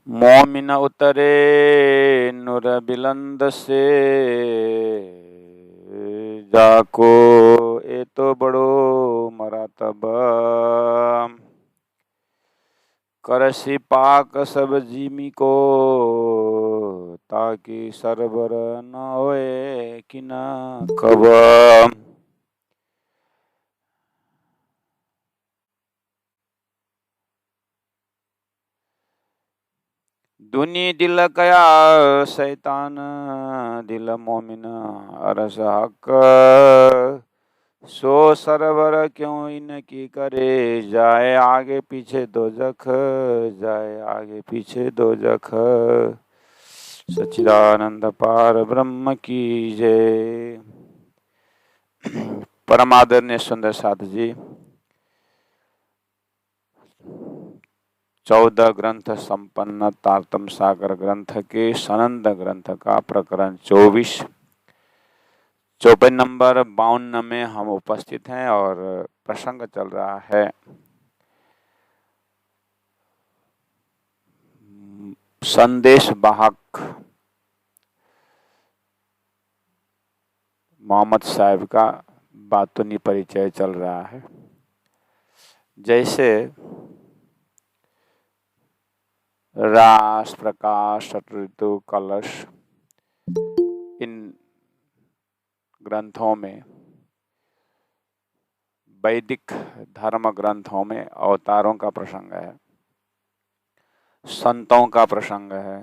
मोमिन उतरे नुर बिलंद से, जाको ए तो बड़ो मरातबा। करसी पाक सब जीमी को, ताकि सरबर न होए कि न कब। दुनी दिल कया शैतान, दिल मोमिन अरस हक। सो सरवर क्यों इनकी करे, जाए आगे पीछे दो जख, जाए आगे पीछे दो जख। सच्चिदानंद पार ब्रह्म की जय। परमादरणीय सुंदर साथ जी, 14 ग्रंथ संपन्न तारतम सागर ग्रंथ के सनंद ग्रंथ का प्रकरण 24 चौपाई नंबर 52 में हम उपस्थित हैं और प्रसंग चल रहा है संदेश वाहक मोहम्मद साहब का बातूनी परिचय चल रहा है। जैसे रास, प्रकाश, ऋतु, कलश, इन ग्रंथों में, वैदिक धर्म ग्रंथों में अवतारों का प्रसंग है, संतों का प्रसंग है,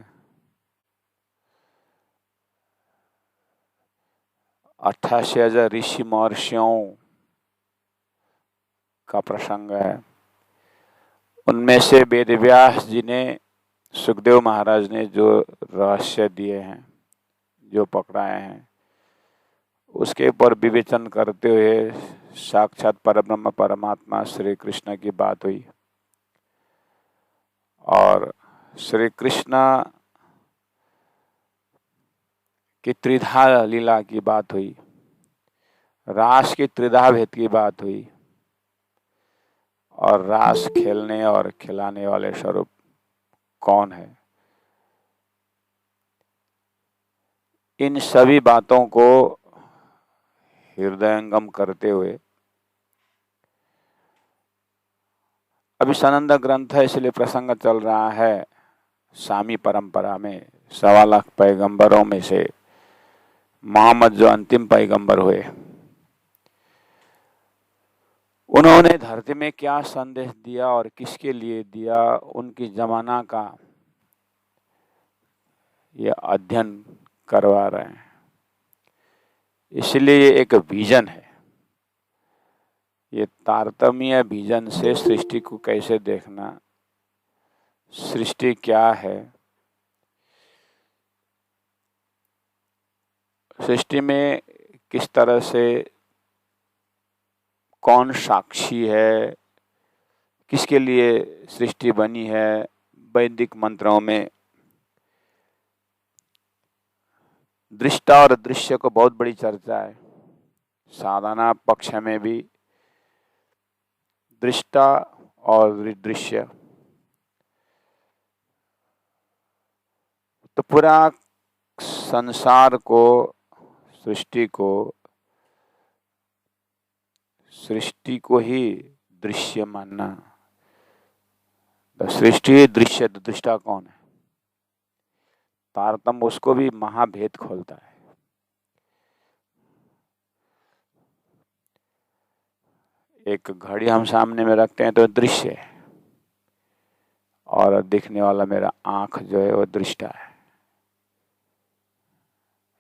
88,000 ऋषि महर्षियों का प्रसंग है। उनमें से वेदव्यास जी ने, सुखदेव महाराज ने जो रहस्य दिए हैं, जो पकड़ाए हैं, उसके ऊपर विवेचन करते हुए साक्षात परब्रह्म परमात्मा श्री कृष्ण की बात हुई और श्री कृष्ण की त्रिधा लीला की बात हुई, रास की त्रिधा भेद की बात हुई और रास खेलने और खिलाने वाले स्वरूप कौन है। इन सभी बातों को हृदयंगम करते हुए, अभी सनंद ग्रंथ है इसलिए प्रसंग चल रहा है सामी परंपरा में 1.25 लाख पैगंबरों में से मोहम्मद जो अंतिम पैगंबर हुए, उन्होंने धरती में क्या संदेश दिया और किसके लिए दिया, उनकी जमाना का ये अध्ययन करवा रहे हैं। इसलिए ये एक विजन है। ये तारतम्य विजन से सृष्टि को कैसे देखना, सृष्टि क्या है, सृष्टि में किस तरह से कौन साक्षी है, किसके लिए सृष्टि बनी है। वैदिक मंत्रों में दृष्टा और दृश्य को बहुत बड़ी चर्चा है। साधना पक्ष में भी दृष्टा और दृश्य, तो पूरा संसार को, सृष्टि को ही दृश्य मानना। तो सृष्टि दृश्य, तो दृष्टा कौन है? तारतम्य उसको भी महाभेद खोलता है। एक घड़ी हम सामने में रखते हैं तो दृश्य है, और दिखने वाला मेरा आंख जो है वो दृष्टा है।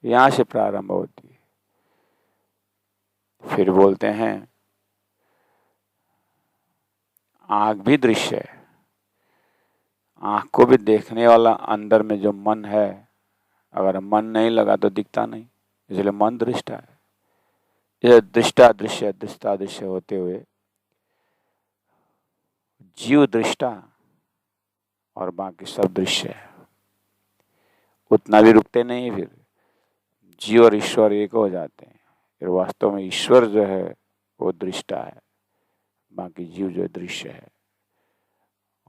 यहां से प्रारंभ होती है। फिर बोलते हैं आंख भी दृश्य है, आंख को भी देखने वाला अंदर में जो मन है, अगर मन नहीं लगा तो दिखता नहीं, इसलिए मन दृष्टा है। ये दृष्टा दृश्य, दृष्टा दृश्य होते हुए जीव दृष्टा और बाकी सब दृश्य है। उतना भी रुकते नहीं, फिर जीव और ईश्वर एक हो जाते हैं। फिर वास्तव में ईश्वर जो है वो दृष्टा है, बाकी जीव जो दृश्य है,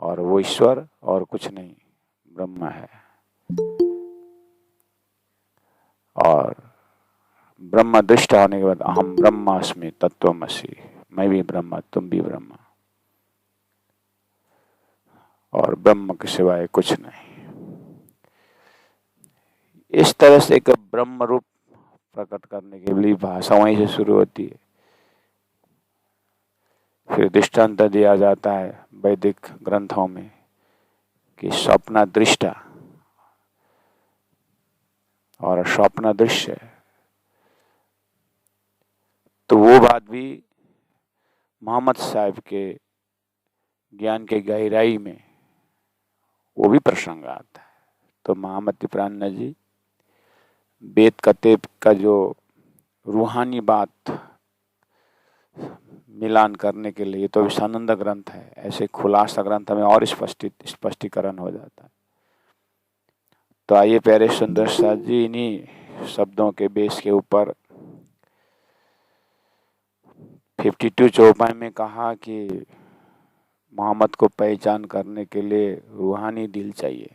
और वो ईश्वर और कुछ नहीं, ब्रह्म है। और ब्रह्म दृष्ट होने के बाद अहम ब्रह्मास्मि तत्त्वमसि, मैं भी ब्रह्म तुम भी ब्रह्म, और ब्रह्म के सिवाय कुछ नहीं। इस तरह से एक ब्रह्म रूप प्रकट करने के लिए भाषा वहीं से शुरू होती है। फिर दृष्टांत दिया जाता है वैदिक ग्रंथों में कि स्वप्न दृष्टा और स्वप्न दृश्य। तो वो बात भी मोहम्मद साहब के ज्ञान के गहराई में वो भी प्रसंग आता है। तो मोहम्मद तिपराना जी वेद कतेब का जो रूहानी बात मिलान करने के लिए, तो विषानंद ग्रंथ है, ऐसे खुलासा ग्रंथ में और स्पष्टीकरण हो जाता है। तो आइए प्यारे सुंदर साथ जी, इन्हीं शब्दों के बेस के ऊपर 52 चौपाई में कहा कि मोहम्मद को पहचान करने के लिए रूहानी दिल चाहिए,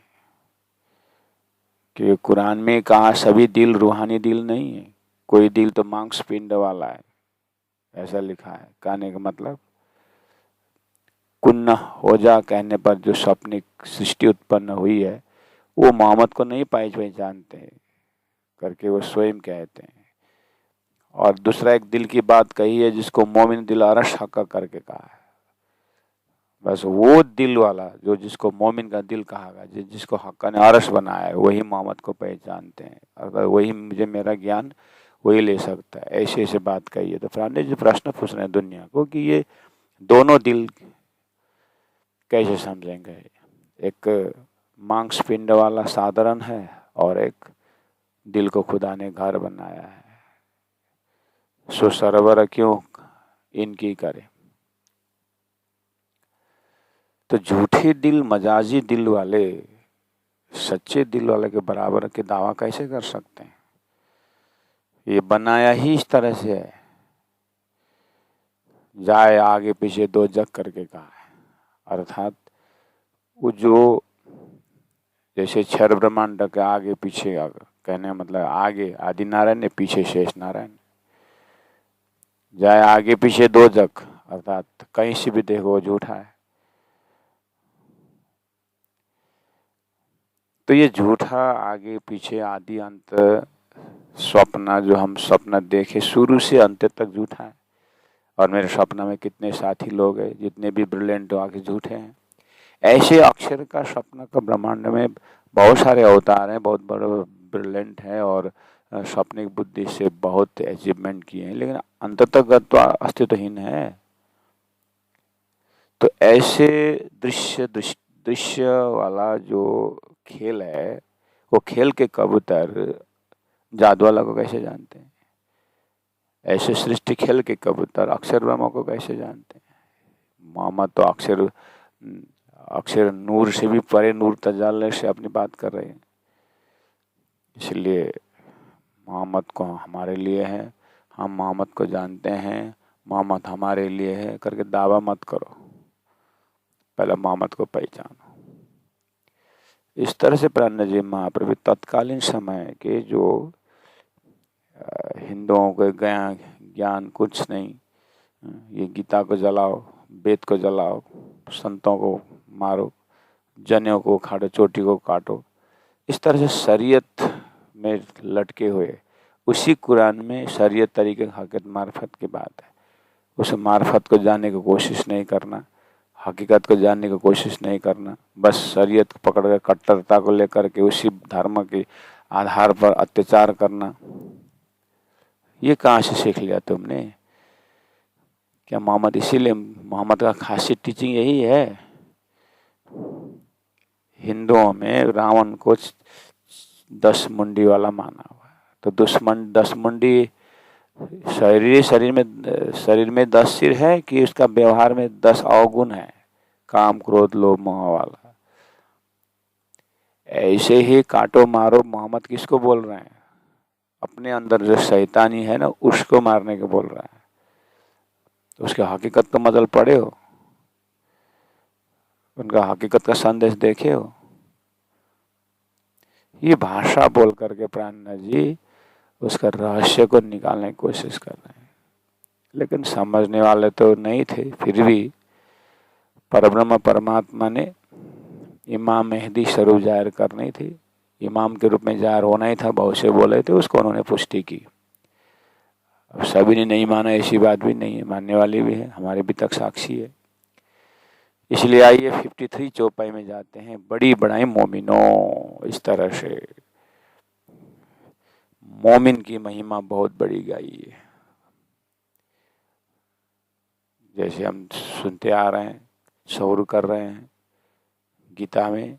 कि कुरान में कहा सभी दिल रूहानी दिल नहीं है, कोई दिल तो मांस पिंड वाला है, ऐसा लिखा है। कहने का मतलब कुन्न हो जा कहने पर जो स्वप्निक सृष्टि उत्पन्न हुई है वो मोहम्मद को नहीं पहचानते करके वो स्वयं कहते हैं। और दूसरा एक दिल की बात कही है जिसको मोमिन दिल अरश हक्का करके कहा है। बस वो दिल वाला जो जिसको मोमिन का दिल कहा गया, जिसको हक्का ने अरश बनाया है, वही मोहम्मद को पहचानते हैं। अगर वही मुझे मेरा ज्ञान वही ले सकता है, ऐसे ऐसे बात कही है। तो फ्रांडिस जी प्रश्न पूछ रहे हैं दुनिया को कि ये दोनों दिल कैसे समझेंगे, एक मांस पिंड वाला साधारण है और एक दिल को खुदा ने घर बनाया है, सो सरवर क्यों इनकी करे। तो झूठे दिल मजाजी दिल वाले सच्चे दिल वाले के बराबर के दावा कैसे कर सकते हैं। ये बनाया ही इस तरह से है, जाए आगे पीछे दो जग करके कहा है। अर्थात वो जो जैसे क्षर ब्रह्मांड के आगे पीछे कहने मतलब आगे आदि नारायण है, पीछे शेष नारायण। जाए आगे पीछे दो जग, अर्थात कहीं से भी देखो वो झूठा है। तो ये झूठा आगे पीछे आदि अंत स्वप्न, जो हम स्वप्न देखे शुरू से अंत तक झूठा है। और मेरे स्वप्न में कितने साथी लोग हैं, जितने भी ब्रिलियंट आके झूठे हैं। ऐसे अक्षर का स्वप्न का ब्रह्मांड में बहुत सारे अवतार हैं, बहुत बड़े ब्रिलियंट हैं और स्वप्निक बुद्धि से बहुत अचीवमेंट किए हैं, लेकिन अंततः तो अस्तित्वहीन है। तो ऐसे दृश्य वाला जो खेल है, वो खेल के कबूतर जादू वाला को कैसे जानते हैं। ऐसे सृष्टि खेल के कबूतर अक्षर ब्रह्म को कैसे जानते हैं। मोहम्मद तो अक्षर नूर से भी परे नूर तजाल्ले से अपनी बात कर रहे हैं। इसलिए मोहम्मद को हमारे लिए है, हम मोहम्मद को जानते हैं, मोहम्मद हमारे लिए है करके दावा मत करो, पहले मोहम्मद को पहचानो। इस तरह से प्राणजी महाप्रभु तत्कालीन समय के जो हिंदुओं को ज्ञान कुछ नहीं, ये गीता को जलाओ, वेद को जलाओ, संतों को मारो, जनेऊ को उखाड़ो, चोटी को काटो, इस तरह से शरीयत में लटके हुए, उसी कुरान में शरीयत तरीके हकीकत मार्फत की बात है। उस मार्फत को जानने की कोशिश नहीं करना, हकीकत को जानने की कोशिश नहीं करना, बस शरीयत को पकड़ कर कट्टरता को लेकर के उसी धर्म के आधार पर अत्याचार करना, ये कहाँ से सीख लिया तुमने। क्या मोहम्मद, इसीलिए मोहम्मद का खासियत टीचिंग यही है। हिंदुओं में रावण को 10 मुंडी वाला माना हुआ है। तो 10 मुंडी शरीर में 10 सिर है कि उसका व्यवहार में 10 अवगुण है, काम क्रोध लोभ मोह वाला। ऐसे ही काटो मारो मोहम्मद किसको बोल रहे हैं, अपने अंदर जो शैतानी है ना उसको मारने को बोल रहा है। तो उसके हकीकत का मतलब पढ़े हो, उनका हकीकत का संदेश देखे हो। ये भाषा बोल करके प्राणनाथ जी उसका रहस्य को निकालने की कोशिश कर रहे हैं, लेकिन समझने वाले तो नहीं थे। फिर भी परब्रह्म परमात्मा ने इमाम मेहदी स्वरूप जाहिर करनी थी, इमाम के रूप में जाहिर होना ही था, बहुत से बोले थे, उसको उन्होंने पुष्टि की। अब सभी ने नहीं माना ऐसी बात भी नहीं है, मानने वाली भी है, हमारे भी तक साक्षी है। इसलिए आइए 53 चौपाई में जाते हैं। बड़ी बड़ाई मोमिनों, इस तरह से मोमिन की महिमा बहुत बड़ी गाई है। जैसे हम सुनते आ रहे हैं, शौर कर रहे हैं, गीता में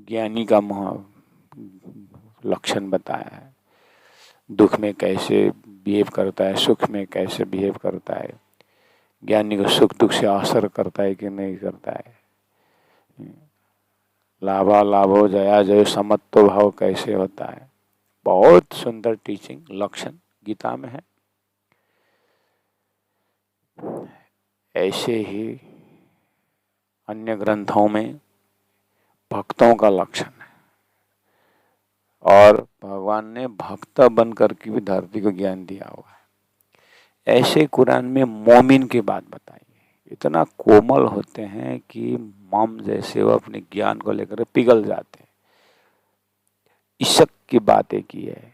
ज्ञानी का लक्षण बताया है, दुख में कैसे बिहेव करता है, सुख में कैसे बिहेव करता है, ज्ञानी को सुख दुख से असर करता है कि नहीं करता है, लाभा लाभो जया जय समत्व भाव कैसे होता है। बहुत सुंदर टीचिंग लक्षण गीता में है। ऐसे ही अन्य ग्रंथों में भक्तों का लक्षण है, और भगवान ने भक्त बन करके भी धरती को ज्ञान दिया हुआ है। ऐसे कुरान में मोमिन की बात बताई है, इतना कोमल होते हैं कि मोम जैसे वो अपने ज्ञान को लेकर पिघल जाते हैं। इशक की बातें की है,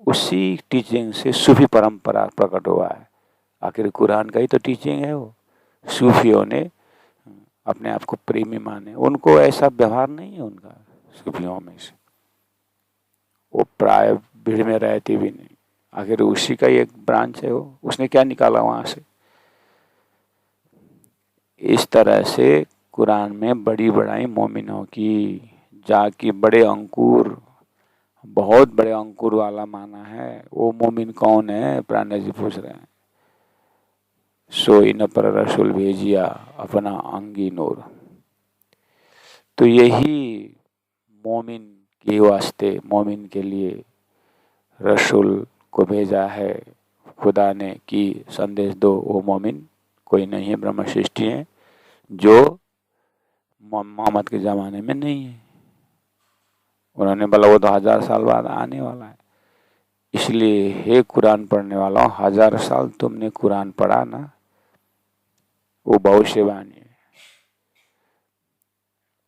उसी टीचिंग से सूफी परंपरा प्रकट हुआ है। आखिर कुरान का ही तो टीचिंग है वो। सूफियों ने अपने आप को प्रेमी माने, उनको ऐसा व्यवहार नहीं है उनका, सूफियों में से वो प्राय भीड़ में रहती भी नहीं। आखिर उसी का ही एक ब्रांच है वो, उसने क्या निकाला वहां से। इस तरह से कुरान में बड़ी बड़ाई मोमिनों की, जाकि बड़े अंकुर, बहुत बड़े अंकुर वाला माना है। वो मोमिन कौन है, प्राणनाथ जी पूछ रहे हैं। सो इन पर रसूल भेजिया अपना अंगी नूर। तो यही मोमिन के वास्ते, मोमिन के लिए रसूल को भेजा है खुदा ने कि संदेश दो। वो मोमिन कोई नहीं है, ब्रह्म सृष्टि है, जो मोहम्मद के ज़माने में नहीं है। उन्होंने बोला वो तो 1000 साल बाद आने वाला है। इसलिए हे कुरान पढ़ने वाला, 1000 साल तुमने कुरान पढ़ा ना, वो भविष्यवाणी है।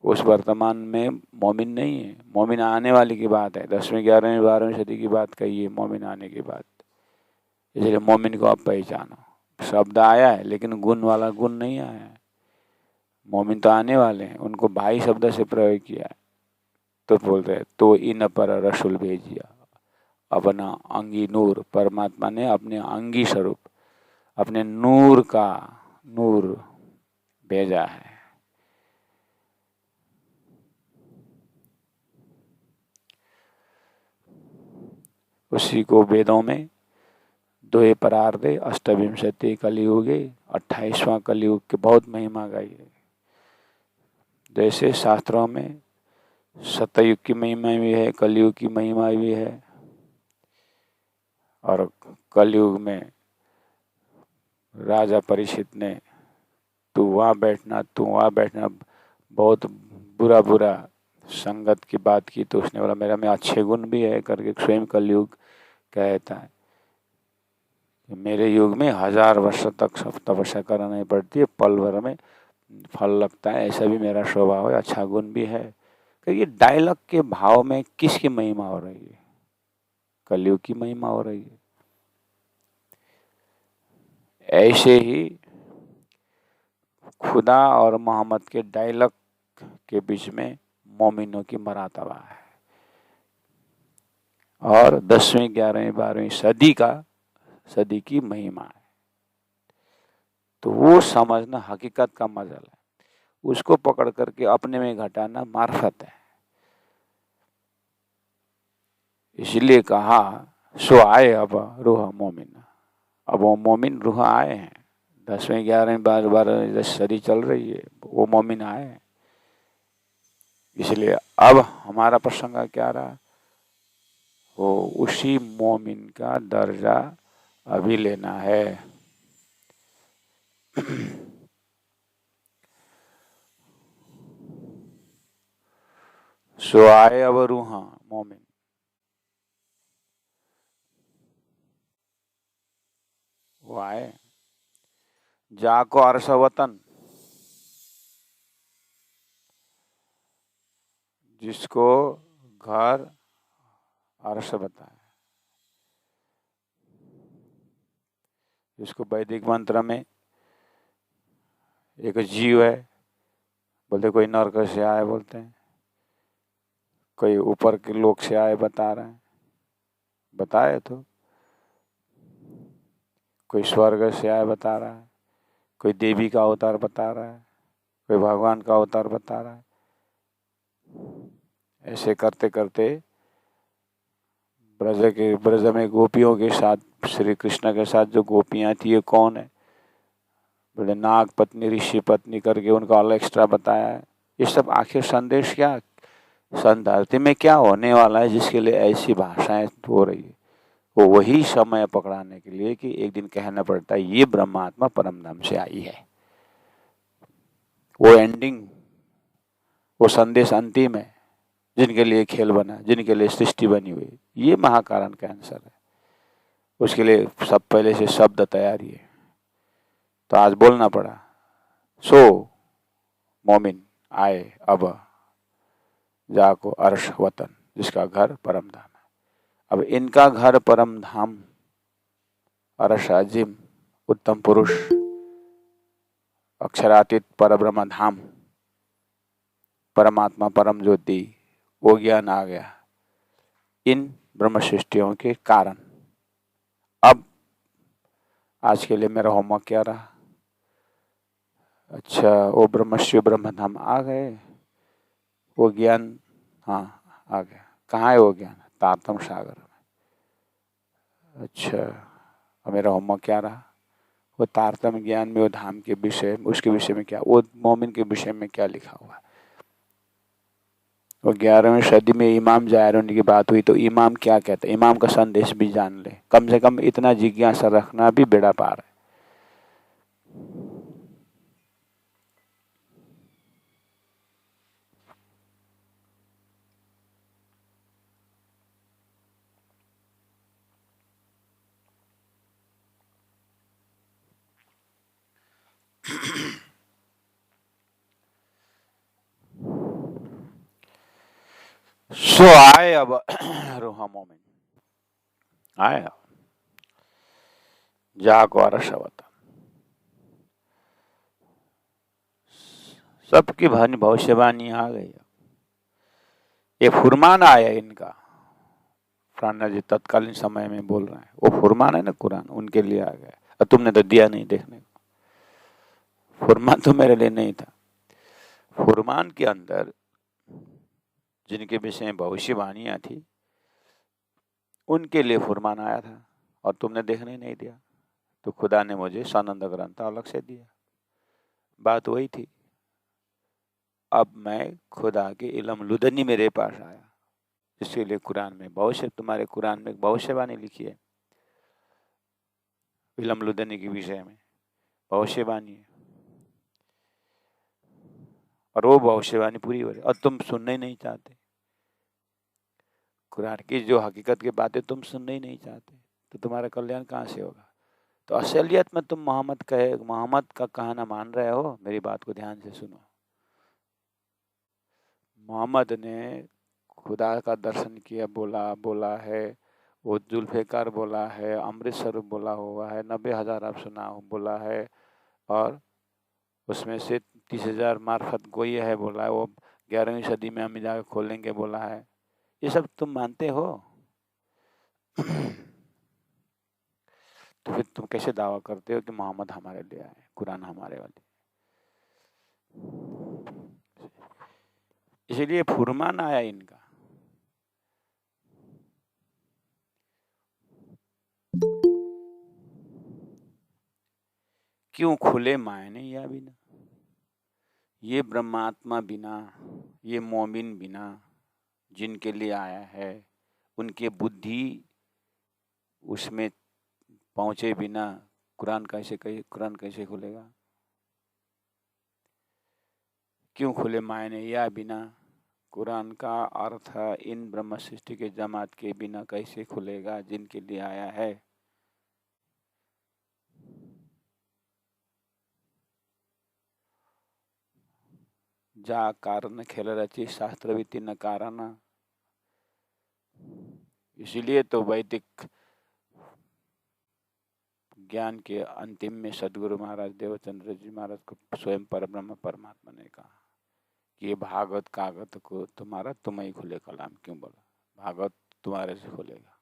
उस वर्तमान में मोमिन नहीं है, मोमिन आने वाली की बात है। 10वीं 11वीं 12वीं सदी की बात कही है मोमिन आने की बात। इसलिए मोमिन को आप पहचानो। शब्द आया है लेकिन गुण वाला गुण नहीं आया है। मोमिन तो आने वाले हैं, उनको भाई शब्द से प्रयोग किया है। तो बोल रहे तो इन पर रसूल भेजिया अपना अंगी नूर। परमात्मा ने अपने अंगी स्वरूप, अपने नूर का नूर भेजा है। उसी को वेदों में दोहे परार्धे अष्टविंशति कलियुगे, 28वां कलियुग की बहुत महिमा गाई है। जैसे शास्त्रों में सतयुग की महिमा भी है, कलयुग की महिमा भी है। और कलयुग में राजा परीक्षित ने तू वहाँ बैठना, तू वहाँ बैठना, बहुत बुरा बुरा संगत की बात की। तो उसने बोला मेरा में अच्छे गुण भी है करके स्वयं कलयुग कहता है। मेरे युग में 1000 वर्ष तक सब तपस्या करनी पड़ती है, पल भर में फल लगता है, ऐसा भी मेरा स्वभाव है, अच्छा गुण भी है। तो ये डायलॉग के भाव में किसकी महिमा हो रही है? कलयुग की महिमा हो रही है। ऐसे ही खुदा और मोहम्मद के डायलॉग के बीच में मोमिनों की मरातबा है। और 10वीं 11वीं 12वीं सदी की महिमा है। तो वो समझना हकीकत का मजल है, उसको पकड़ करके अपने में घटाना मार्फत है। इसलिए कहा सो आए अब रूह मोमिन। अब वो मोमिन रूह आए हैं। 10वीं 11वीं 12वीं सदी चल रही है, वो मोमिन आए हैं। इसलिए अब हमारा प्रसंग क्या रहा, वो उसी मोमिन का दर्जा अभी लेना है। सो आए अब रूहा मोमिन, वो आए। जाको अर्श वतन, जिसको घर अर्श बताया, जिसको वैदिक मंत्र में एक जीव है, बोलते कोई नरक से आए बोलते हैं, कोई ऊपर के लोक से आए बता रहे हैं, बताए तो कोई स्वर्ग से आए बता रहा है, कोई देवी का अवतार बता रहा है, कोई भगवान का अवतार बता रहा है। ऐसे करते करते ब्रज में गोपियों के साथ, श्री कृष्ण के साथ जो गोपियां थी, ये कौन है? बोले नाग पत्नी, ऋषि पत्नी करके उनका अलग एक्स्ट्रा बताया है। ये सब आखिर संदेश क्या, धरती में क्या होने वाला है जिसके लिए ऐसी भाषाएं हो रही है? वो वही समय पकड़ाने के लिए कि एक दिन कहना पड़ता है ये ब्रह्मात्मा परम धाम से आई है। वो एंडिंग, वो संदेश अंतिम है, जिनके लिए खेल बना, जिनके लिए सृष्टि बनी हुई, ये महाकारण का आंसर है। उसके लिए सब पहले से शब्द तैयारी है, तो आज बोलना पड़ा। सो मोमिन आए अब जाको अर्श वतन, जिसका घर परम धाम है। अब इनका घर परम धाम, अर्श अजीम, उत्तम पुरुष, अक्षरातीत परब्रह्म धाम, परमात्मा परम ज्योति, वो ज्ञान आ गया इन ब्रह्म सृष्टियों के कारण। अब आज के लिए मेरा होमवर्क क्या रहा? अच्छा, वो ब्रह्मश्री ब्रह्म धाम आ गए, वो ज्ञान, हाँ आ गया। कहाँ है वो ज्ञान? तारतम सागर में। अच्छा, अब मेरा होमवर्क क्या रहा? वो तारतम ज्ञान में वो धाम के विषय, उसके विषय में क्या, वो मोमिन के विषय में क्या लिखा हुआ है? वो 11वीं सदी में इमाम जायरून की बात हुई, तो इमाम क्या कहते हैं, इमाम का संदेश भी जान ले। कम से कम इतना जिज्ञासा रखना भी बेड़ा पार है। सो आए अब रूहा मोमिन, आए जाको अर्श वतन, सबकी भविष्यवाणी आ गई। ये फुरमान आया इनका, प्राणा जी तत्कालीन समय में बोल रहे हैं, वो फुरमान है ना कुरान, उनके लिए आ गया। और तुमने तो दिया नहीं देखने को। फुरमान तो मेरे लिए नहीं था। फुरमान के अंदर जिनके विषय में भविष्यवाणियां थी, उनके लिए फुरमान आया था, और तुमने देखने नहीं दिया, तो खुदा ने मुझे सानंद ग्रंथ अलग से दिया। बात वही थी। अब मैं खुदा के इल्म लुदनी मेरे पास आया, इसीलिए कुरान में भविष्य, तुम्हारे कुरान में भविष्यवाणी लिखी है, इल्म लुदनी के विषय में भविष्यवाणी है, और वो भविष्यवाणी पूरी हो रही, और तुम सुनना ही नहीं चाहते। कुरान की जो हकीकत की बातें तुम सुनना ही नहीं चाहते, तो तुम्हारा कल्याण कहाँ से होगा? तो असलियत में तुम मोहम्मद का कहना मान रहे हो। मेरी बात को ध्यान से सुनो। मोहम्मद ने खुदा का दर्शन किया, बोला है, वो जुल्फ़िकार बोला है, अमृतसर बोला हुआ है, 90,000 आप सुना बोला है, और उसमें से 30,000 मार्फत गोई है बोला है, वो 11वीं सदी में हम जाकर खोलेंगे बोला है। ये सब तुम मानते हो? तो फिर तुम कैसे दावा करते हो कि मोहम्मद हमारे लिए आए, कुरान हमारे वाले? इसलिए फुरमान आया इनका। क्यों? खुले मायने या बिना, ये ब्रह्मात्मा बिना, ये मोमिन बिना, जिनके लिए आया है, उनके बुद्धि उसमें पहुंचे बिना कुरान कैसे खुलेगा? क्यों खुले मायने या बिना? कुरान का अर्थ इन ब्रह्म सृष्टि के जमात के बिना कैसे खुलेगा जिनके लिए आया है। जा कारण खेल रची शास्त्रविति न कारण। इसीलिए तो वैदिक ज्ञान के अंतिम में सदगुरु महाराज देवचंद्र जी महाराज को स्वयं परब्रह्म परमात्मा ने कहा कि ये भागवत कागत को तुम्हारा तुम ही खुले कलाम क्यों बोला, भागवत तुम्हारे से खुलेगा।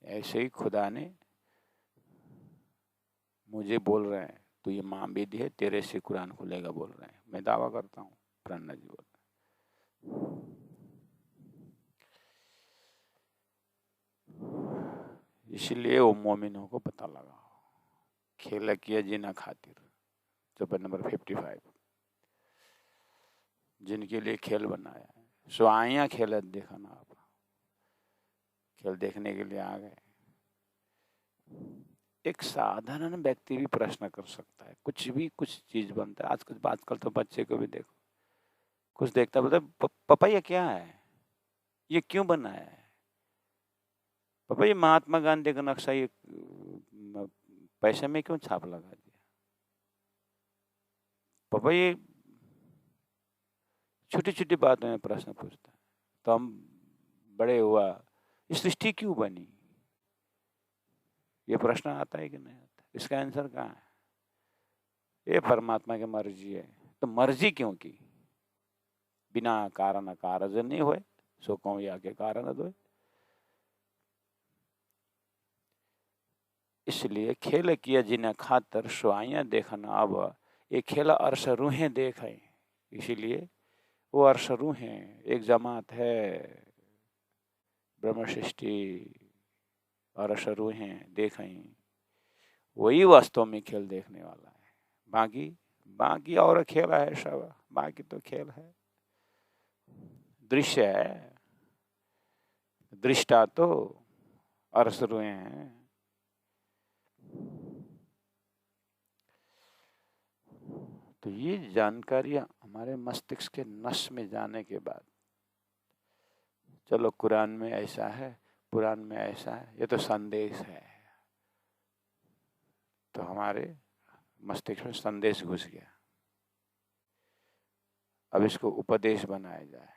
ऐसे ही खुदा ने मुझे बोल रहे हैं तो ये मामबिद है, तेरे से कुरान खुलेगा बोल रहे हैं। मैं दावा करता हूँ, प्रणा जी बोल रहे हैं। इसलिए वो मोमिनों को पता लगा खेल किया जीना खातिर। चौपाई नंबर 55, जिनके लिए खेल बनाया है सो आया खेल देखा ना। आप खेल देखने के लिए आ गए। एक साधारण व्यक्ति भी प्रश्न कर सकता है, कुछ भी कुछ चीज बनता है। आजकल तो बच्चे को भी देखो, कुछ देखता है बोलता पापा ये क्या है, ये क्यों बना है, पापा ये महात्मा गांधी का नक्शा ये पैसे में क्यों छाप लगा दिया, पापा ये छोटी छोटी बातों में प्रश्न पूछता है। तो हम बड़े हुआ ये सृष्टि क्यों बनी, ये प्रश्न आता है कि नहीं आता। इसका आंसर कहाँ है, ये परमात्मा की मर्जी है। तो मर्जी क्यों की, बिना कारण कारज नहीं हुए सो कहूँ या के कारण दो। इसलिए खेल किया जिन्हें खातर स्वाइया देखना। अब ये खेल अर्श रूहें देखें, इसीलिए वो अर्श रूहें एक जमात है ब्रह्म सृष्टि अर्श रूहें देखें, वही वास्तव में खेल देखने वाला है। बाकी और खेल है सब, बाकी तो खेल है, दृश्य है, दृष्टा तो अर्श रूहें हैं। तो ये जानकारियां हमारे मस्तिष्क के नस में जाने के बाद, चलो कुरान में ऐसा है, पुराण में ऐसा है, ये तो संदेश है, तो हमारे मस्तिष्क में संदेश घुस गया। अब इसको उपदेश बनाया जाए,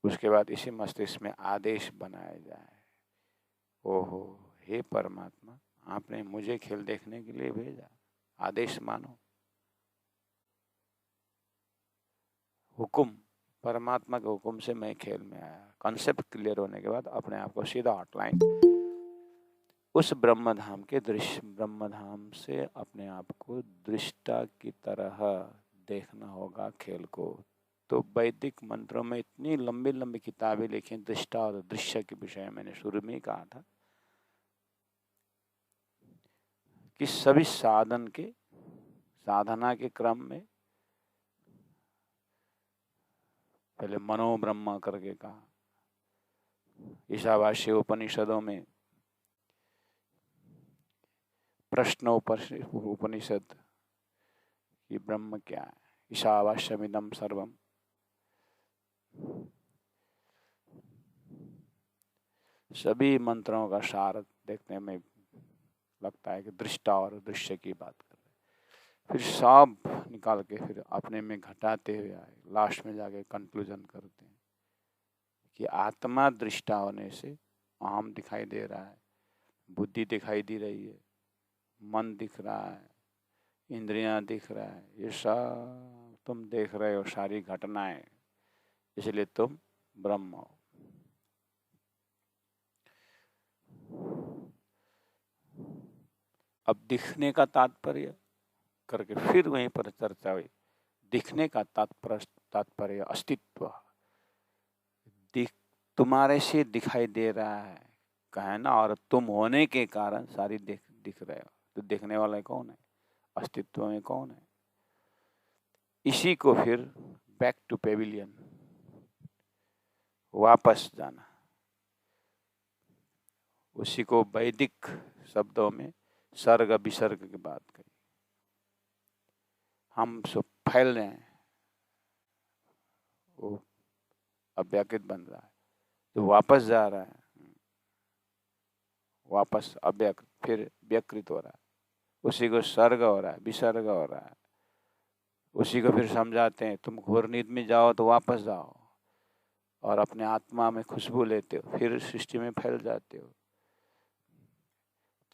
उसके बाद इसी मस्तिष्क में आदेश बनाया जाए। ओहो हे परमात्मा, आपने मुझे खेल देखने के लिए भेजा, आदेश मानो। हुक्म, परमात्मा के हुक्म से मैं खेल में आया। कॉन्सेप्ट क्लियर होने के बाद अपने आप को सीधा आउटलाइन उस ब्रह्मधाम के दृश्य, ब्रह्मधाम से अपने आप को दृष्टा की तरह देखना होगा खेल को। तो वैदिक मंत्रों में इतनी लंबी लंबी किताबें लिखी दृष्टा और दृश्य के विषय में। मैंने शुरू में ही कहा था कि सभी साधना के क्रम में पहले मनो ब्रह्म करके कहा, ईशावास्य उपनिषदों में प्रश्न उपनिषद कि ब्रह्म क्या है, ईशावास्यमिदं सर्वम। सभी मंत्रों का सार देखने में लगता है कि दृष्टा और दृश्य की बात कर रहे। फिर सब निकाल के फिर अपने में घटाते हुए आए, लास्ट में जाके कंक्लूजन करते हैं कि आत्मा दृष्टा होने से अहम दिखाई दे रहा है, बुद्धि दिखाई दे रही है, मन दिख रहा है, इंद्रियां दिख रहा है, ये सब तुम देख रहे हो सारी घटनाएं, इसलिए तुम ब्रह्म हो। अब दिखने का तात्पर्य करके फिर वहीं पर चर्चा हुई। दिखने का तात्पर्य अस्तित्व, तुम्हारे से दिखाई दे रहा है कहना, और तुम होने के कारण सारी दिख रहे हो। तो देखने वाला कौन है, अस्तित्व में कौन है। इसी को फिर बैक टू पेविलियन, वापस जाना, उसी को वैदिक शब्दों में सर्ग विसर्ग की बात कही। हम सब फैल रहे हैं, वो अव्यकृत बन रहा है, तो वापस जा रहा है, वापस अव्यकृत, फिर व्यकृत हो रहा है, उसी को सर्ग हो रहा है, विसर्ग हो रहा है, उसी को फिर समझाते हैं तुम घोर नींद में जाओ तो वापस जाओ और अपने आत्मा में खुशबू लेते हो, फिर सृष्टि में फैल जाते हो।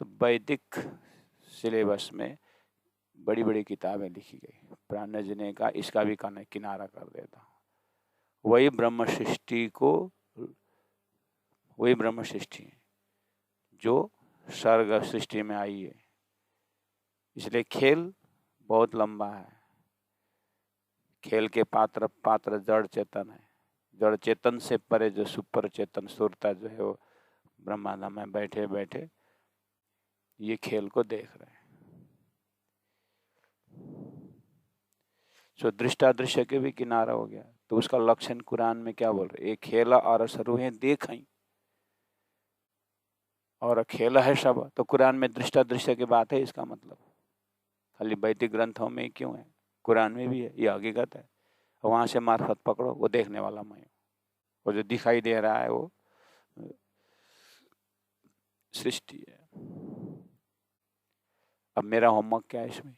तो वैदिक सिलेबस में बड़ी बड़ी किताबें लिखी गई, प्राण जी ने कहा इसका भी किनारा कर देता हूँ। वही ब्रह्म सृष्टि है जो सर्ग सृष्टि में आई है। इसलिए खेल बहुत लंबा है। खेल के पात्र जड़ चेतन है, जड़ चेतन से परे जो सुपर चेतन सुरता जो है वो ब्रह्मांड में बैठे बैठे ये खेल को देख रहे हैं। सो दृष्टादृश्य के भी किनारा हो गया। तो उसका लक्षण कुरान में क्या बोल रहे, एक खेला और सरूहें देखई, और खेला है सब, तो कुरान में दृष्टादृश्य की बात है। इसका मतलब खाली वैदिक ग्रंथों में क्यों है, कुरान में भी है, ये हकीकत है। वहां से मार्फत पकड़ो, वो देखने वाला मैं हूँ, वो जो दिखाई दे रहा है वो सृष्टि है। अब मेरा होमवर्क क्या है इसमें,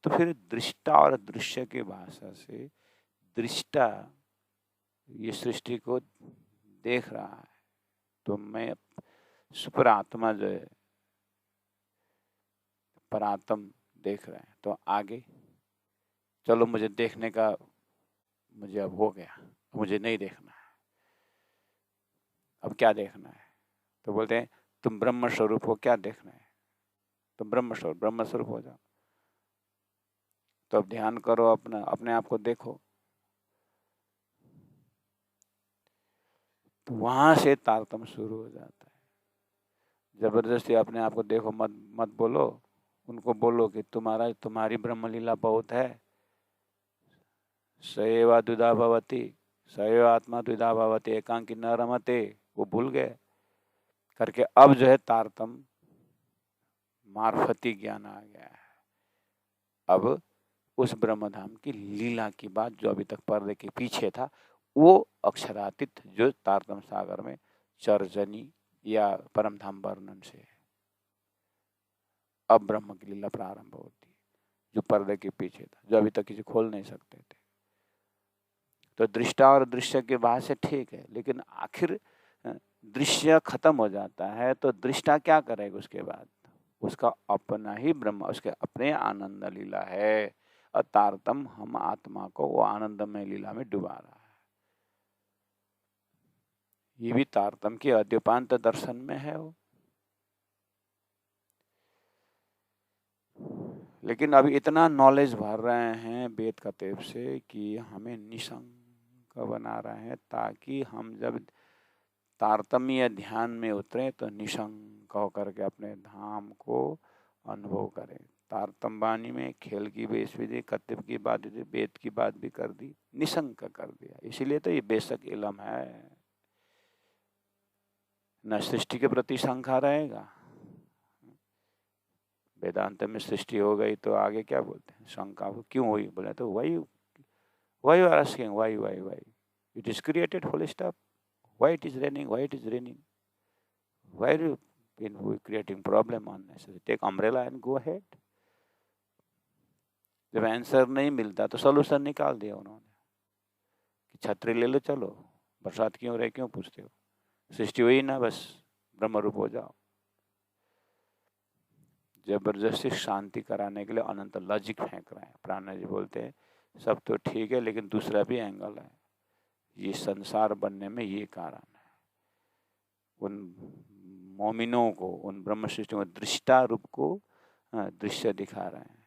तो फिर दृष्टा और दृश्य की भाषा से दृष्टा ये सृष्टि को देख रहा है, तो मैं सुपर आत्मा जो है परात्म देख रहे हैं। तो आगे चलो, मुझे देखने का मुझे अब हो गया, मुझे नहीं देखना है, अब क्या देखना है। तो बोलते हैं तुम ब्रह्म स्वरूप हो, क्या देखना है, तुम ब्रह्म स्वरूप हो जाओ। तो अब ध्यान करो, अपने आप को देखो। तो वहां से तारतम्य शुरू हो जाता है। जबरदस्ती अपने आप को देखो मत बोलो, उनको बोलो कि तुम्हारी ब्रह्मलीला बहुत है। सएवा द्विधा भवति, सएव आत्मा द्विधा भवति एकांकी न रमते, वो भूल गए करके अब जो है तारतम्य मार्फती ज्ञान आ गया है। अब उस ब्रह्मधाम की लीला की बात जो अभी तक पर्दे के पीछे था, वो अक्षरातीत जो तारतम्य सागर में चर्जनी या परमधाम वर्णन से अब ब्रह्म की लीला प्रारंभ होती है, जो पर्दे के पीछे था, जो अभी तक किसी खोल नहीं सकते थे। तो दृष्टा और दृश्य के बात से ठीक है, लेकिन आखिर दृश्य खत्म हो जाता है तो दृष्टा क्या करेगा उसके बाद, उसका अपना ही ब्रह्म, उसके अपने आनंद लीला है। और तारतम हम आत्मा को वो आनंदमय लीला में डुबा रहा है। ये भी तारतम के अद्योपांत दर्शन में है वो। लेकिन अभी इतना नॉलेज भर रहे हैं वेद कतेब से कि हमें निशंक बना रहे हैं, ताकि हम जब तारतम्य ध्यान में उतरे तो निशंक होकर के अपने धाम को अनुभव करें। तारतम्य वाणी में खेल की बेस भी दी, कत्तिब की बात भी दी, वेद की बात भी कर दी, निशंक कर दिया। इसीलिए तो ये बेशक इलम है। न सृष्टि के प्रति शंका रहेगा। वेदांत में सृष्टि हो गई तो आगे क्या बोलते हैं, शंका क्यों हुई, बोले तो why you are asking, why it is created full stop, why it is raining, why are you creating problem unnecessary, take umbrella and go ahead। जब आंसर नहीं मिलता तो सोल्यूशन निकाल दिया उन्होंने कि छतरी ले लो, चलो, बरसात क्यों रहे, क्यों पूछते हो, सृष्टि हुई ना, बस ब्रह्म रूप हो जाओ। जबरदस्ती शांति कराने के लिए अनंत लॉजिक फेंक रहे हैं। प्राण जी बोलते हैं सब तो ठीक है, लेकिन दूसरा भी एंगल है। ये संसार बनने में ये कारण है। उन मोमिनों को, उन ब्रह्म सृष्टि को दृष्टा रूप को दृश्य दिखा रहे हैं।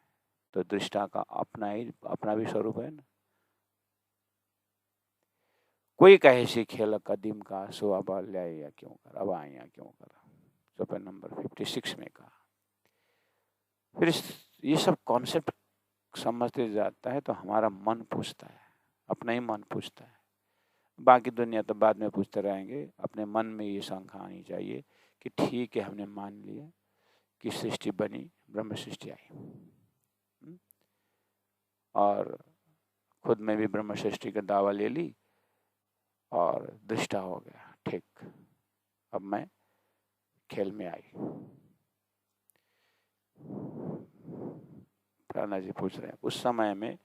तो दृष्टा का अपना भी स्वरूप है ना। कोई कहे सी खेल कदीम का, सो अब या क्यों कर, अब आया क्यों कर, चौपन नंबर 56 में कहा। फिर ये सब कॉन्सेप्ट समझते जाता है तो हमारा मन पूछता है, अपना ही मन पूछता है। बाकी दुनिया तो बाद में पूछते रहेंगे। अपने मन में ये शंका आनी चाहिए कि ठीक है, हमने मान लिया की सृष्टि बनी, ब्रह्म सृष्टि आई। और खुद में भी ब्रह्म सृष्टि का दावा ले ली और दृष्टा हो गया। ठीक, अब मैं खेल में आई। प्राणा जी पूछ रहे हैं, उस समय में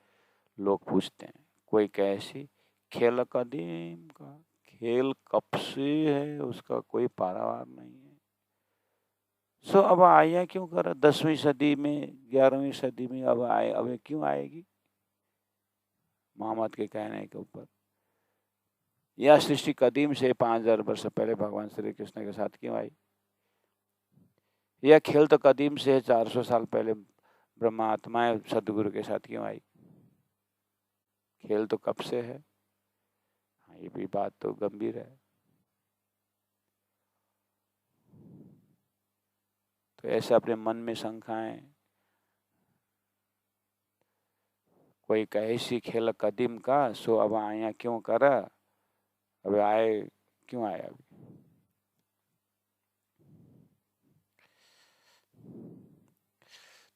लोग पूछते हैं, कोई कैसी खेल कदीम का, खेल कब से है उसका कोई पारावार नहीं है। सो अब आया क्यों कर, 10वीं सदी में, 11वीं सदी में अब आए, अब क्यों आएगी मोहम्मद के कहने के ऊपर। यह सृष्टि कदीम से 5000 वर्ष पहले भगवान श्री कृष्ण के साथ क्यों आई। यह खेल तो कदीम से है, 400 साल पहले ब्रह्मात्माएं सदगुरु के साथ क्यों आई। खेल तो कब से है। ये भी बात तो गंभीर है। तो ऐसे अपने मन में शंकाएं, कोई कैसी खेल कदीम का, सो अब आया क्यों कर, अब आए क्यों आए अभी।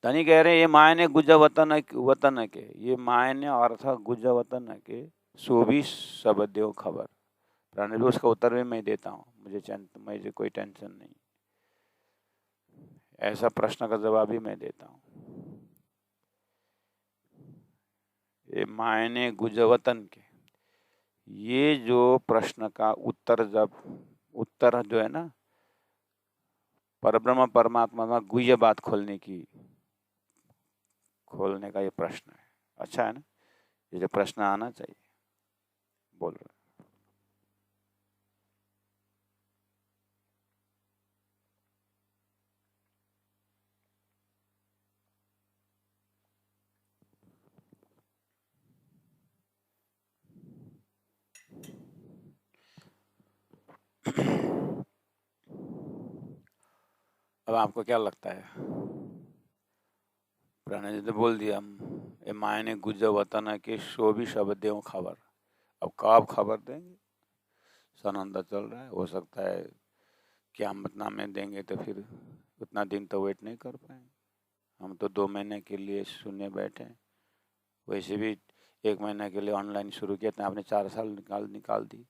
धनी कह रहे हैं, ये मायने गुज वतन के, ये मायने अर्थ गुज वतन के, सो भी सब देव खबर। प्राणी उसका उत्तर भी मैं देता हूँ, मुझे कोई टेंशन नहीं। ऐसा प्रश्न का जवाब भी मैं देता हूँ। ये मायने गुज वतन के, ये जो प्रश्न का उत्तर, जब उत्तर जो है ना परब्रह्म परमात्मा में गुह्य बात खोलने का ये प्रश्न है। अच्छा है ना, ये जो प्रश्न आना चाहिए। बोल रहे अब आपको क्या लगता है। प्रणय जी ने बोल दिया, ये मायने गुज वतन के, सो भी शब्द देव खबर। अब कब खबर देंगे, सनंदा चल रहा है, हो सकता है क़यामत नामे देंगे तो फिर उतना दिन तो वेट नहीं कर पाएंगे। हम तो 2 महीने के लिए सुनने बैठे हैं, वैसे भी 1 महीने के लिए ऑनलाइन शुरू किया था, आपने 4 साल निकाल दी।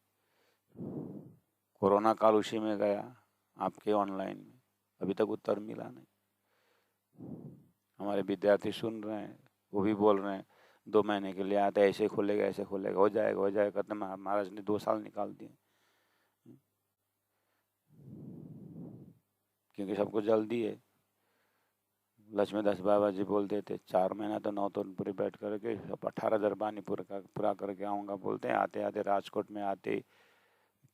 कोरोना काल उसी में गया आपके ऑनलाइन में, अभी तक उत्तर मिला नहीं। हमारे विद्यार्थी सुन रहे हैं, वो भी बोल रहे हैं 2 महीने के लिए आते, ऐसे खुलेगा ऐसे खुलेगा, हो जाएगा कहते महाराज ने 2 साल निकाल दिए, क्योंकि सबको जल्दी है। लक्ष्मीदास बाबा जी बोलते थे 4 महीना तो नौतनपुरी बैठ करके 18 दरबानी पूरा करके आऊँगा, बोलते हैं आते आते राजकोट में आते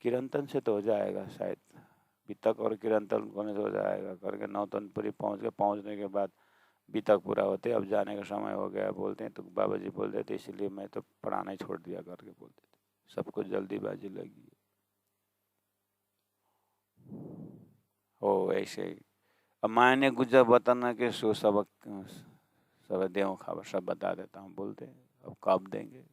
किरंतन से तो हो जाएगा शायद, बीतक और किरंतन होने से हो जाएगा करके नौतनपुरी पहुँचने के बाद बीतक पूरा होते, अब जाने का समय हो गया बोलते हैं। तो बाबा जी बोलते थे इसलिए मैं तो पढ़ाना ही छोड़ दिया करके बोलते थे, सबको जल्दीबाजी लगी हो ऐसे ही। अब मायने गुजर बताना के सो सब देव खबर सब बता देता हूँ, बोलते हैं अब कब देंगे।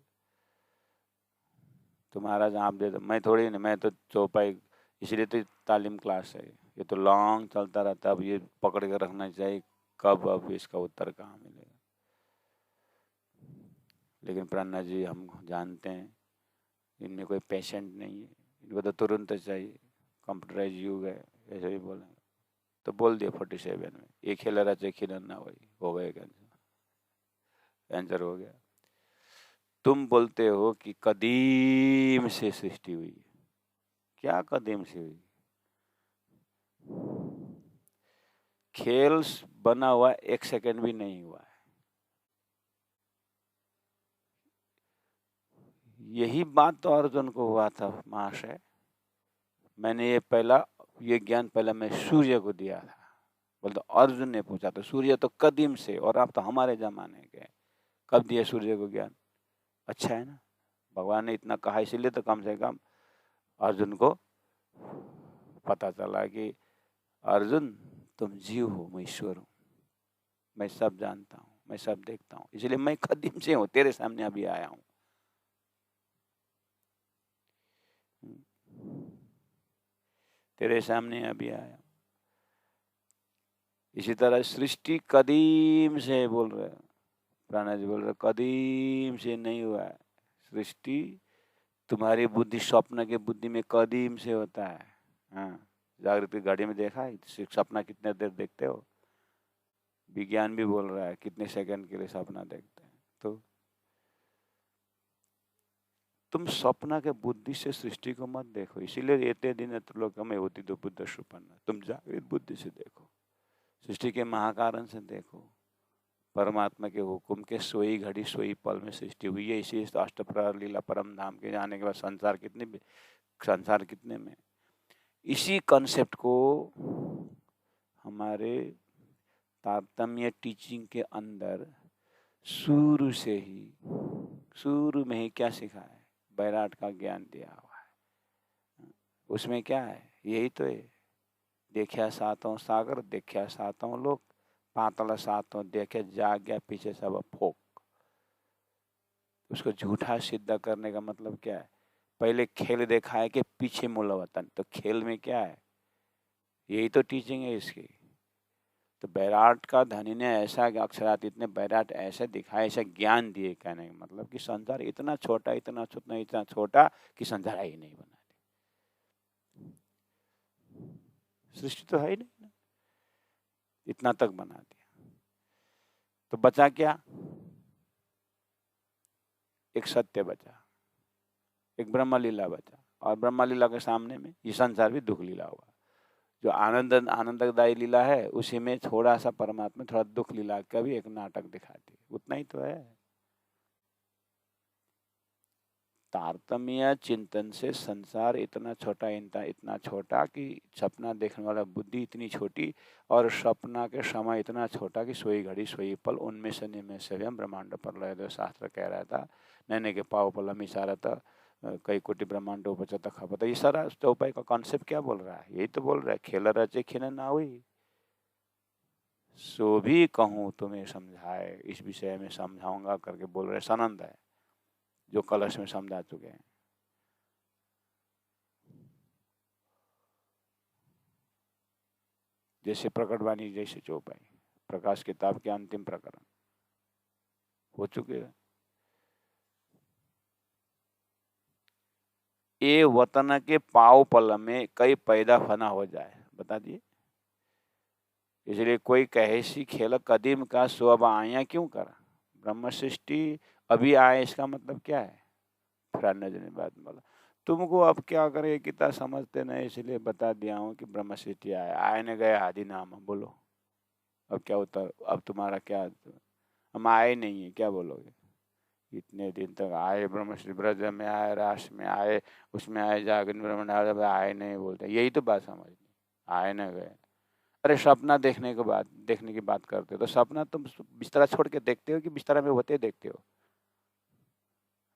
तो महाराज आप दे दो, मैं थोड़ी नहीं, मैं तो चौपाई, इसलिए तो तालीम क्लास है, ये तो लॉन्ग चलता रहता है। अब ये पकड़ के रखना चाहिए कब अब इसका उत्तर कहाँ मिलेगा। लेकिन प्रणा जी हम जानते हैं इनमें कोई पेशेंट नहीं है, इनको तो तुरंत चाहिए, कंप्यूटराइज युग है, ऐसे ही बोलेंगे। तो बोल दिया 47 में, एक खेल रहा चाहिए खिलन ना वही हो गए, आंसर हो गया। तुम बोलते हो कि कदीम से सृष्टि हुई, क्या कदीम से हुई। खेल बना हुआ 1 सेकंड भी नहीं हुआ है। यही बात तो अर्जुन को हुआ था महाशय। मैंने ये ज्ञान पहले मैं सूर्य को दिया था, बोलते अर्जुन ने पूछा तो सूर्य तो कदीम से, और आप तो हमारे जमाने के, कब दिया सूर्य को ज्ञान। अच्छा है ना, भगवान ने इतना कहा, इसलिए तो कम से कम अर्जुन को पता चला कि अर्जुन तुम जीव हो, मैं ईश्वर हूँ, मैं सब जानता हूँ, मैं सब देखता हूँ, इसलिए मैं कदीम से हूँ, तेरे सामने अभी आया हूँ। तेरे सामने अभी आया। इसी तरह सृष्टि कदीम से बोल रहे हैं, प्राणा जी बोल रहे कदीम से नहीं हुआ है सृष्टि, तुम्हारी बुद्धि स्वप्न के बुद्धि में कदीम से होता है। हाँ, जागृत घड़ी में देखा है सपना कितने देर देखते हो, विज्ञान भी बोल रहा है कितने सेकंड के लिए सपना देखते हैं। तो तुम स्वप्न के बुद्धि से सृष्टि को मत देखो, इसीलिए एते दिन त्रिलोकम होती तो बुद्ध सुपन्न, तुम जागृत बुद्धि से देखो, सृष्टि के महाकारण से देखो, परमात्मा के हुक्म के सोई घड़ी सोई पल में सृष्टि हुई है। इसी अष्टप्रहर लीला परम धाम के जाने के बाद संसार कितने में, इसी कॉन्सेप्ट को हमारे तारतम्य टीचिंग के अंदर शुरू से ही, शुरू में ही क्या सिखा है, बैराट का ज्ञान दिया हुआ है। उसमें क्या है, यही तो है, देखा सातों सागर देखा सातों लोक, पातल सातों देखे जाग्या पीछे सब फोक। उसको झूठा सिद्ध करने का मतलब क्या है, पहले खेल देखा है कि पीछे मूल वतन, तो खेल में क्या है, यही तो टीचिंग है इसकी। तो बैराट का धनी ने ऐसा अक्षरात इतने बैराट ऐसे दिखाए, ऐसा ज्ञान दिए, कहने का मतलब कि संसार इतना छोटा इतना छोटा इतना छोटा कि संसार ही नहीं बना दी, सृष्टि तो है ही नहीं, इतना तक बना दिया। तो बचा क्या, एक सत्य बचा, एक ब्रह्म लीला बचा, और ब्रह्म लीला के सामने में ये संसार भी दुख लीला हुआ। जो आनंददायी लीला है उसी में थोड़ा सा परमात्मा थोड़ा दुख लीला का भी एक नाटक दिखाती, उतना ही तो है। तारतम्य चिंतन से संसार इतना छोटा इतना छोटा कि सपना देखने वाला बुद्धि इतनी छोटी, और सपना के समय इतना छोटा कि सोई घड़ी सोई पल, उनमें से निमें से हम ब्रह्मांड पर लय दो, शास्त्र कह रहा था, नैने के पाव पलम इशारा था, कई कोटि ब्रह्मांड उपचता खपत, ये सारा चौपाई का कॉन्सेप्ट क्या बोल रहा है, यही तो बोल रहा है, खेल रचे खिन ना हुई सो भी कहूँ तुम्हें समझाए, इस विषय में समझाऊंगा करके बोल रहे सनंद है, जो कलश में समझा चुके हैं। जैसे प्रकटवाणी जैसे चौपाई, प्रकाश किताब के अंतिम प्रकरण हो चुके हैं। ये वतन के पाव पल में कई पैदा फना हो जाए, बता दिए। इसलिए कोई कहे सी खेल कदीम का सो अब आया क्यों करा, ब्रह्म सृष्टि अभी आए, इसका मतलब क्या है, फिर ने बात बोला तुमको अब क्या करे, कितना समझते नहीं, इसलिए बता दिया हूँ कि ब्रह्म सृष्टि आए, आए न गए आदि नाम, बोलो अब क्या होता, अब तुम्हारा क्या, हम आए नहीं है क्या बोलोगे, इतने दिन तक आए, ब्रह्मश्री ब्रज में आए, राष्ट्र में आए, उसमें आए, जागरण ब्रह्मण आए नहीं बोलते, यही तो बात समझनी, आए न गए। अरे सपना देखने के बाद, देखने की बात करते हो तो सपना तुम बिस्तरा छोड़ के देखते हो कि बिस्तरा में होते देखते हो,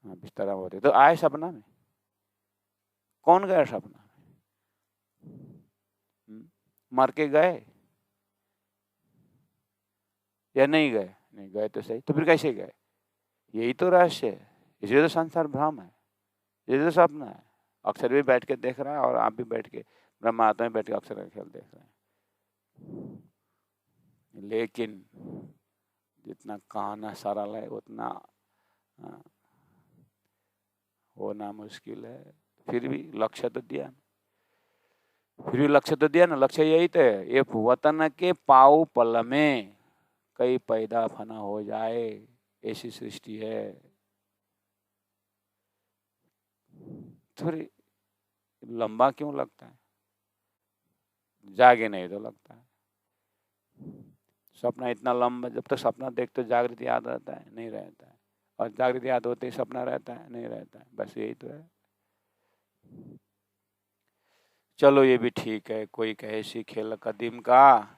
हाँ बिस्तरा में होते तो आए सपना में, कौन गया सपना में, मर के गए या नहीं गए, नहीं गए तो सही, तो फिर कैसे गए, यही तो रहस्य है, इसलिए तो संसार भ्रम है, ये तो सपना है। अक्षर भी बैठ के देख रहा है और आप भी बैठ के ब्रह्म आत्मा में बैठ के अक्षर का खेल देख रहे हैं, लेकिन जितना कहना सरल है उतना होना मुश्किल है। फिर भी लक्ष्य तो दिया, फिर भी लक्ष्य तो दिया ना, लक्ष्य यही तो है, ये वतन के पाव पल में कई पैदा फना हो जाए, ऐसी सृष्टि है। थोड़ी लंबा क्यों लगता है, जागे नहीं तो लगता है, सपना इतना लंबा, जब तक सपना देखते तो जागृति याद रहता है, नहीं रहता है, और जागृति याद होते ही सपना रहता है, नहीं रहता है, बस यही तो है। चलो ये भी ठीक है, कोई कहे सी खेल कदीम का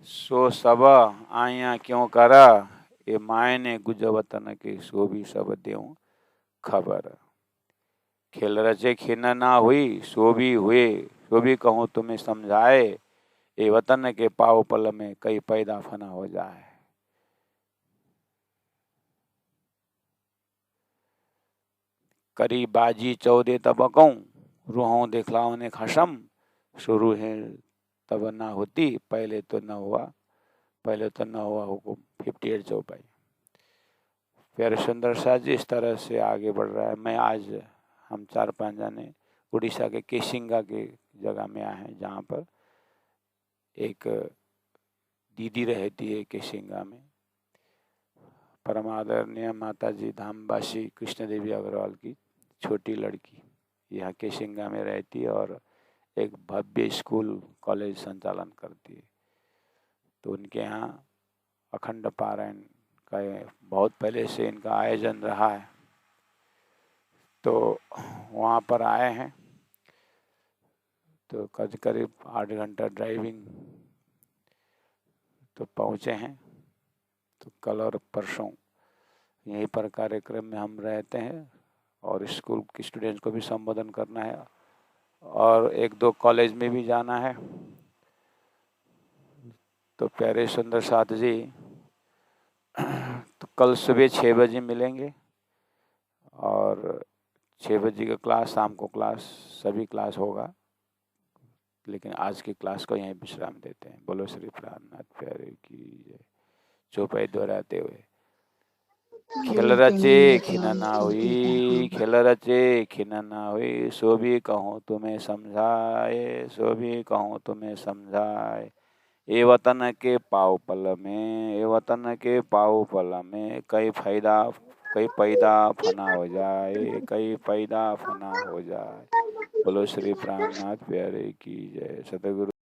सो सब आया क्यों करा, ये मायने गुजवतन के सो भी सब देऊं खबर, खेल रचे खिन ना हुई सो भी हुए, सो भी कहूँ तुम्हें समझाए, ये वतन के पाव पल में कई पैदा फना हो जाए। करी बाजी 14 तबकों रूहों देखलाओं ने खसम, शुरू है तब ना होती, पहले तो न हुआ, पहले तो न हुआ हुकुम 58 चौपाई। प्यारे सुंदर साथ जी इस तरह से आगे बढ़ रहा है। मैं आज हम 4-5 जाने उड़ीसा के केसिंगा के जगह में आए हैं, जहाँ पर एक दीदी रहती है केसिंगा में, परम आदरणीय माता जी धामवासी कृष्ण देवी अग्रवाल की छोटी लड़की यहाँ केसिंगा में रहती है और एक भव्य स्कूल कॉलेज संचालन करती है। तो उनके यहाँ अखंड पारायण का बहुत पहले से इनका आयोजन रहा है, तो वहाँ पर आए हैं। तो करीब 8 घंटा ड्राइविंग तो पहुँचे हैं। तो कल और परसों यहीं पर कार्यक्रम में हम रहते हैं और स्कूल के स्टूडेंट्स को भी संबोधन करना है और 1-2 कॉलेज में भी जाना है। तो प्यारे सुंदर साथ जी, तो कल सुबह 6 बजे मिलेंगे और 6 बजे का क्लास, शाम को क्लास, सभी क्लास होगा, लेकिन आज की क्लास को यहीं विश्राम देते हैं। बोलो श्री प्राणनाथ प्यारे की जय। चौपाई दोहराते हुए खेल रचे खिन ना हुई, खेल रचे खिन ना हुई, सो भी कहूँ तुम्हें समझाए, सो भी कहूँ तुम्हें समझाए। ए वतन के पाव पल में, ए वतन के पाव पल में, कई पैदा फना हो जाए, कई पैदा फना हो जाए। बोलो श्री प्राणनाथ प्यारे की जय। सतगुरु